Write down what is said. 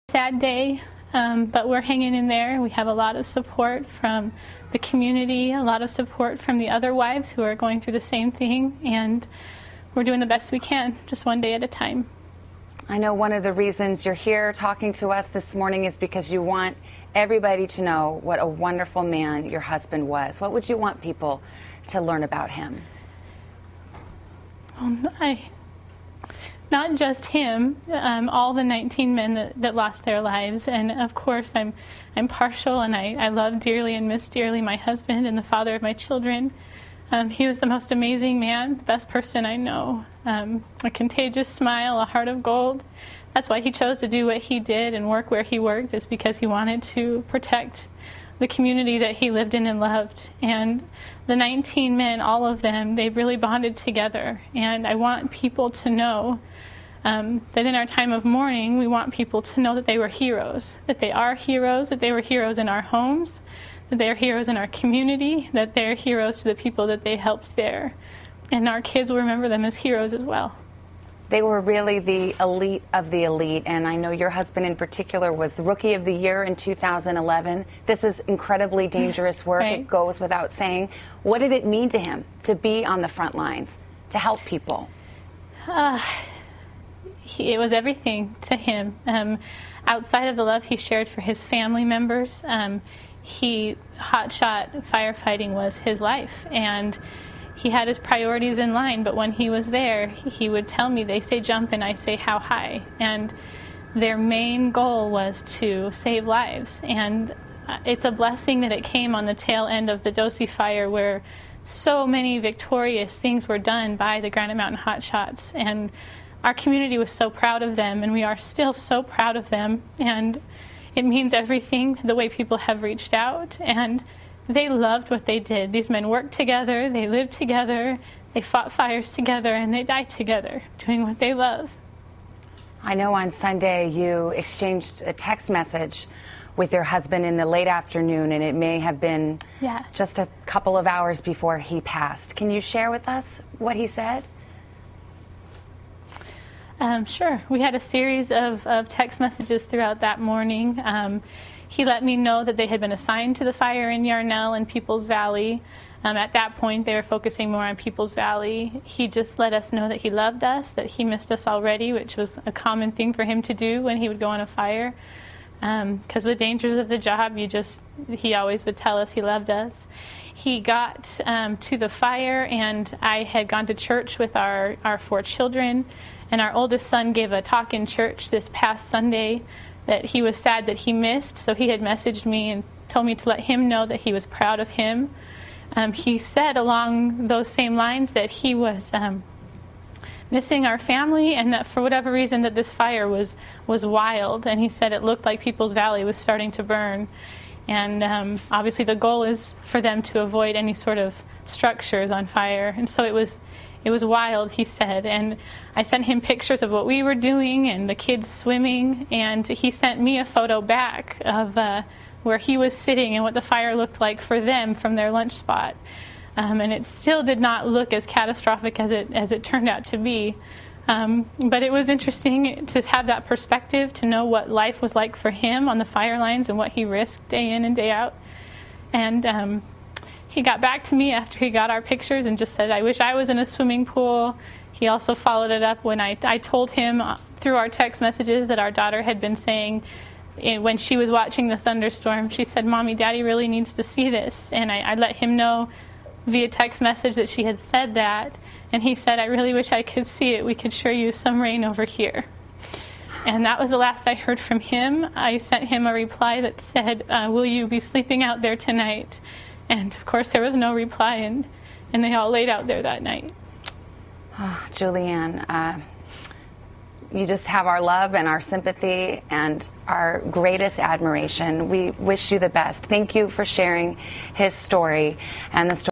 Sad day, but we're hanging in there. We have a lot of support from the community, a lot of support from the other wives who are going through the same thing, and we're doing the best we can, just one day at a time. I know one of the reasons you're here talking to us this morning is because you want everybody to know what a wonderful man your husband was. What would you want people to learn about him? Not just him, all the 19 men that lost their lives. And of course, I'm partial, and I love dearly and miss dearly my husband and the father of my children. He was the most amazing man, the best person I know. A contagious smile, a heart of gold. That's why he chose to do what he did and work where he worked, is because he wanted to protect the community that he lived in and loved. And the 19 men, all of them, they really bonded together. And I want people to know that in our time of mourning, we want people to know that they were heroes, that they are heroes, that they were heroes in our homes, that they are heroes in our community, that they're heroes to the people that they helped there. And our kids will remember them as heroes as well. They were really the elite of the elite, and I know your husband in particular was the Rookie of the Year in 2011. This is incredibly dangerous work, Right. It goes without saying. What did it mean to him to be on the front lines, to help people? It was everything to him. Outside of the love he shared for his family members, hotshot firefighting was his life, and he had his priorities in line. But when he was there, he would tell me, they say jump and I say how high, and their main goal was to save lives. And it's a blessing that it came on the tail end of the Dosey fire, where so many victorious things were done by the Granite Mountain Hotshots, and our community was so proud of them, and we are still so proud of them. And it means everything, the way people have reached out, and they loved what they did. These men worked together, they lived together, they fought fires together, and they died together, doing what they love. I know on Sunday you exchanged a text message with your husband in the late afternoon, and it may have been just a couple of hours before he passed. Can you share with us what he said? Sure. We had a series of text messages throughout that morning. He let me know that they had been assigned to the fire in Yarnell and Peoples Valley. At that point, they were focusing more on Peoples Valley. He just let us know that he loved us, that he missed us already, which was a common thing for him to do when he would go on a fire. Because the dangers of the job, he always would tell us he loved us. He got to the fire, and I had gone to church with our 4 children, and our oldest son gave a talk in church this past Sunday that he was sad that he missed, so he had messaged me and told me to let him know that he was proud of him. He said along those same lines that he was missing our family, and that for whatever reason that this fire was wild, and he said it looked like Peoples Valley was starting to burn. And obviously the goal is for them to avoid any sort of structures on fire, and so it was wild, he said. And I sent him pictures of what we were doing and the kids swimming, and he sent me a photo back of where he was sitting and what the fire looked like for them from their lunch spot. And it still did not look as catastrophic as it turned out to be. But it was interesting to have that perspective, to know what life was like for him on the fire lines and what he risked day in and day out. And he got back to me after he got our pictures and just said, I wish I was in a swimming pool. He also followed it up when I told him through our text messages that our daughter had been saying when she was watching the thunderstorm, she said, Mommy, Daddy really needs to see this. And I let him know via text message that she had said that, and he said, I really wish I could see it. We could sure use some rain over here. And that was the last I heard from him. I sent him a reply that said, will you be sleeping out there tonight? And of course there was no reply, and they all laid out there that night. Oh, Juliann, you just have our love and our sympathy and our greatest admiration. We wish you the best. Thank you for sharing his story and the story